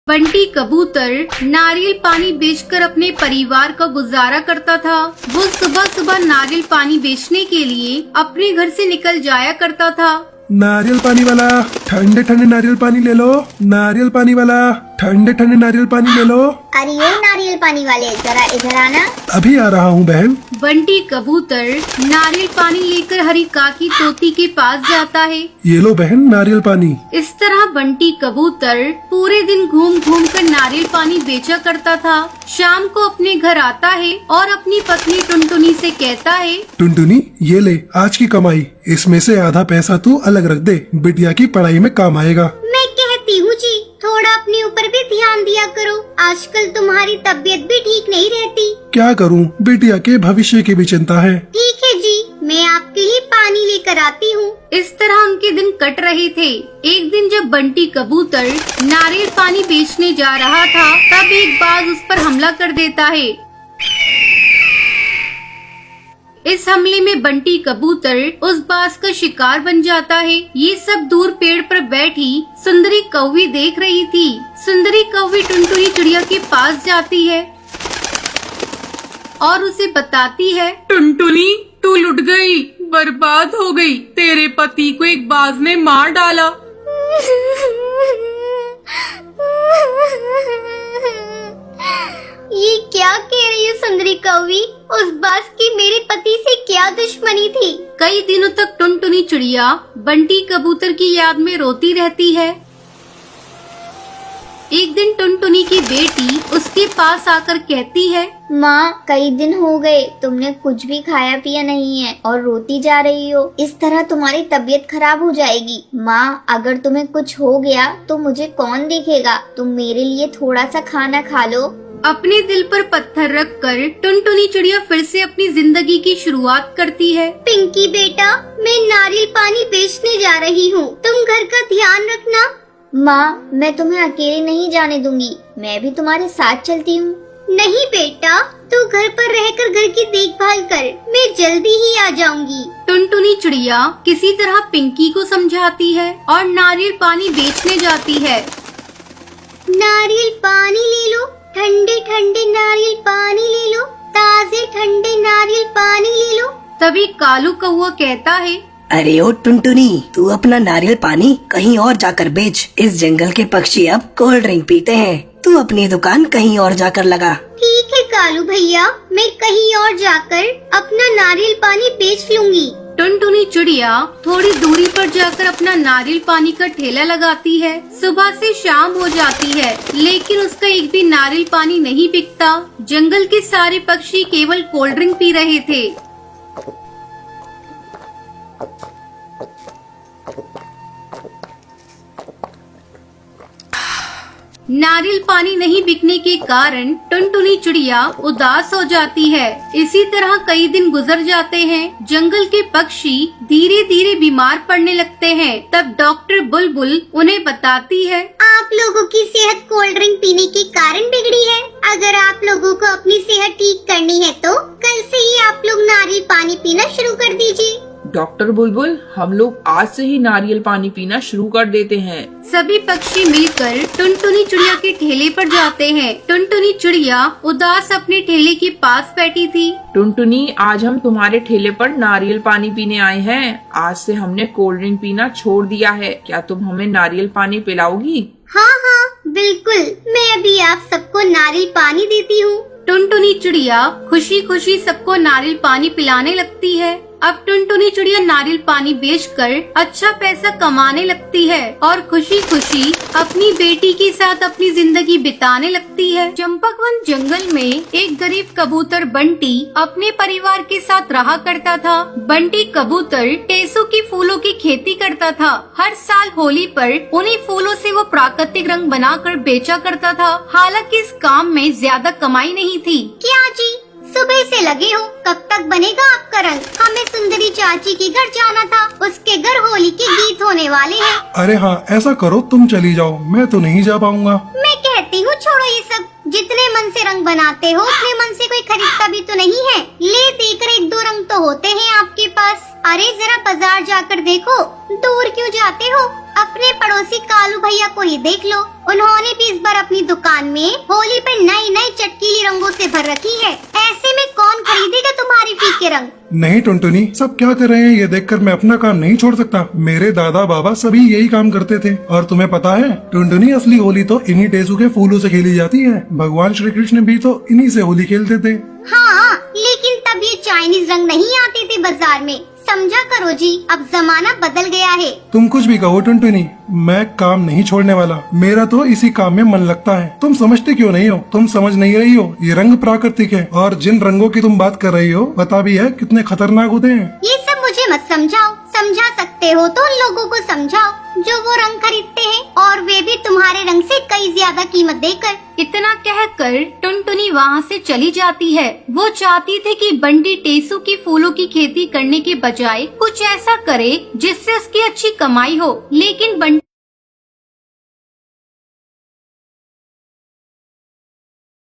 बंटी कबूतर नारियल पानी बेचकर अपने परिवार का गुजारा करता था। वो सुबह सुबह नारियल पानी बेचने के लिए अपने घर से निकल जाया करता था। नारियल पानी वाला, ठंडे ठंडे नारियल पानी ले लो। नारियल पानी वाला, ठंडे ठंडे नारियल पानी ले लो। अरे ये नारियल पानी वाले, जरा इधर आना। अभी आ रहा हूँ बहन। बंटी कबूतर नारियल पानी लेकर हरी काकी तोती के पास जाता है। ये लो बहन नारियल पानी। इस तरह बंटी कबूतर पूरे दिन घूम घूम कर नारियल पानी बेचा करता था। शाम को अपने घर आता है और अपनी पत्नी टुनटुनी से कहता है, टुनटुनी ये ले आज की कमाई, इसमें से आधा पैसा तू अलग रख दे, बिटिया की पढ़ाई में काम आएगा। मैं कहती हूँ जी, थोड़ा अपने ऊपर भी ध्यान दिया करो। आजकल तुम्हारी तबीयत भी ठीक नहीं रहती। क्या करूँ, बिटिया के भविष्य की भी चिंता है। ठीक है जी, मैं आपके लिए पानी लेकर आती हूँ। इस तरह उनके दिन कट रहे थे। एक दिन जब बंटी कबूतर नारियल पानी बेचने जा रहा था, तब एक बाज उस पर हमला कर देता है। इस हमले में बंटी कबूतर उस बाज का शिकार बन जाता है। ये सब दूर पेड़ पर बैठी सुंदरी कौवी देख रही थी। सुंदरी कौवी टुनटुनी चिड़िया के पास जाती है और उसे बताती है, टुनटुनी तू लुट गई, बर्बाद हो गई। तेरे पति को एक बाज ने मार डाला। ये क्या कह रही है सुंदरी कौवी? उस बाज की मेरे पति से क्या दुश्मनी थी? कई दिनों तक टुनटुनी चिड़िया बंटी कबूतर की याद में रोती रहती है। एक दिन टुनटुनी की बेटी उसके पास आकर कहती है, माँ कई दिन हो गए तुमने कुछ भी खाया पिया नहीं है और रोती जा रही हो। इस तरह तुम्हारी तबीयत खराब हो जाएगी। माँ अगर तुम्हें कुछ हो गया तो मुझे कौन देखेगा? तुम मेरे लिए थोड़ा सा खाना खा लो। अपने दिल पर पत्थर रखकर टुनटुनी चिड़िया फिर से अपनी जिंदगी की शुरुआत करती है। पिंकी बेटा, मैं नारियल पानी बेचने जा रही हूँ, तुम घर का ध्यान रखना। माँ मैं तुम्हें अकेले नहीं जाने दूंगी, मैं भी तुम्हारे साथ चलती हूँ। नहीं बेटा, तू घर पर रहकर घर की देखभाल कर, मैं जल्दी ही आ जाऊंगी। टुनटुनी चिड़िया किसी तरह पिंकी को समझाती है और नारियल पानी बेचने जाती है। नारियल पानी ले लो, ठंडे ठंडे नारियल पानी ले लो, ताजे ठंडे नारियल पानी ले लो। तभी कालू कौवा कहता है, अरे ओ टुनटुनी, तू अपना नारियल पानी कहीं और जाकर बेच। इस जंगल के पक्षी अब कोल्ड ड्रिंक पीते हैं। तू अपनी दुकान कहीं और जाकर लगा। ठीक है कालू भैया, मैं कहीं और जाकर अपना नारियल पानी बेच लूंगी। टुनटुनी चिड़िया थोड़ी दूरी पर जाकर अपना नारियल पानी का ठेला लगाती है। सुबह से शाम हो जाती है, लेकिन उसका एक भी नारियल पानी नहीं बिकता। जंगल के सारे पक्षी केवल कोल्ड ड्रिंक पी रहे थे। नारियल पानी नहीं बिकने के कारण टुनटुनी चिड़िया उदास हो जाती है। इसी तरह कई दिन गुजर जाते हैं। जंगल के पक्षी धीरे धीरे बीमार पड़ने लगते हैं। तब डॉक्टर बुलबुल उन्हें बताती है, आप लोगों की सेहत कोल्ड ड्रिंक पीने के कारण बिगड़ी है। अगर आप लोगों को अपनी सेहत ठीक करनी है तो कल से ही आप लोग नारियल पानी पीना शुरू कर दीजिए। डॉक्टर बुलबुल, हम लोग आज से ही नारियल पानी पीना शुरू कर देते हैं। सभी पक्षी मिलकर टुनटुनी चिड़िया के ठेले पर जाते हैं। टुनटुनी चिड़िया उदास अपने ठेले के पास बैठी थी। टुनटुनी, आज हम तुम्हारे ठेले पर नारियल पानी पीने आए हैं। आज से हमने कोल्ड ड्रिंक पीना छोड़ दिया है। क्या तुम हमें नारियल पानी पिलाओगी? हाँ हाँ बिल्कुल, मैं अभी आप सबको नारियल पानी देती हूँ। टुनटुनी चिड़िया खुशी खुशी सबको नारियल पानी पिलाने लगती है। अब टुनटुनी चिड़िया नारियल पानी बेचकर अच्छा पैसा कमाने लगती है और खुशी खुशी अपनी बेटी के साथ अपनी जिंदगी बिताने लगती है। चंपकवन जंगल में एक गरीब कबूतर बंटी अपने परिवार के साथ रहा करता था। बंटी कबूतर टेसू की फूलों की खेती करता था। हर साल होली पर उन्हीं फूलों से वो प्राकृतिक रंग बनाकर बेचा करता था। हालांकि इस काम में ज्यादा कमाई नहीं थी। क्या जी, सुबह से लगे हो, कब तक बनेगा आपका रंग? हमें सुंदरी चाची के घर जाना था, उसके घर होली के गीत होने वाले हैं। अरे हाँ ऐसा करो, तुम चली जाओ, मैं तो नहीं जा पाऊंगा। मैं कहती हूँ छोड़ो ये सब, जितने मन से रंग बनाते हो उतने मन से कोई खरीदता भी तो नहीं है। ले देकर एक दो रंग तो होते हैं आपके पास। अरे जरा बाजार जाकर देखो, दूर क्यों जाते हो? अपने पड़ोसी कालू भैया को ही देख लो, उन्होंने भी इस बार अपनी दुकान में होली पे नई नई चटकीली रंगों से भर रखी है। ऐसे में कौन खरीदेगा तुम्हारे फीके रंग? नहीं टुनटुनी, सब क्या कर रहे हैं ये देखकर मैं अपना काम नहीं छोड़ सकता। मेरे दादा बाबा सभी यही काम करते थे। और तुम्हें पता है टुनटुनी, असली होली तो इन्हीं टेसू के फूलों से खेली जाती है। भगवान श्री कृष्ण भी तो इन्हीं से होली खेलते थे। हाँ, लेकिन तब ये चाइनीज रंग नहीं आते थे बाजार में। समझा करो जी, अब जमाना बदल गया है। तुम कुछ भी कहो टुनटुनी, मैं काम नहीं छोड़ने वाला। मेरा तो इसी काम में मन लगता है। तुम समझते क्यों नहीं हो? तुम समझ नहीं रही हो, ये रंग प्राकृतिक है और जिन रंगों की तुम बात कर रही हो पता भी है कितने खतरनाक होते हैं। ये सब मुझे मत समझाओ। समझा सकते हो तो उन लोगों को समझाओ जो वो रंग खरीदते हैं, और वे भी तुम्हारे रंग से कई ज्यादा कीमत देकर। इतना कहकर टुनटुनी वहाँ से चली जाती है। वो चाहती थी कि बंटी टेसू की फूलों की खेती करने के बजाय कुछ ऐसा करे जिससे उसकी अच्छी कमाई हो, लेकिन बंटी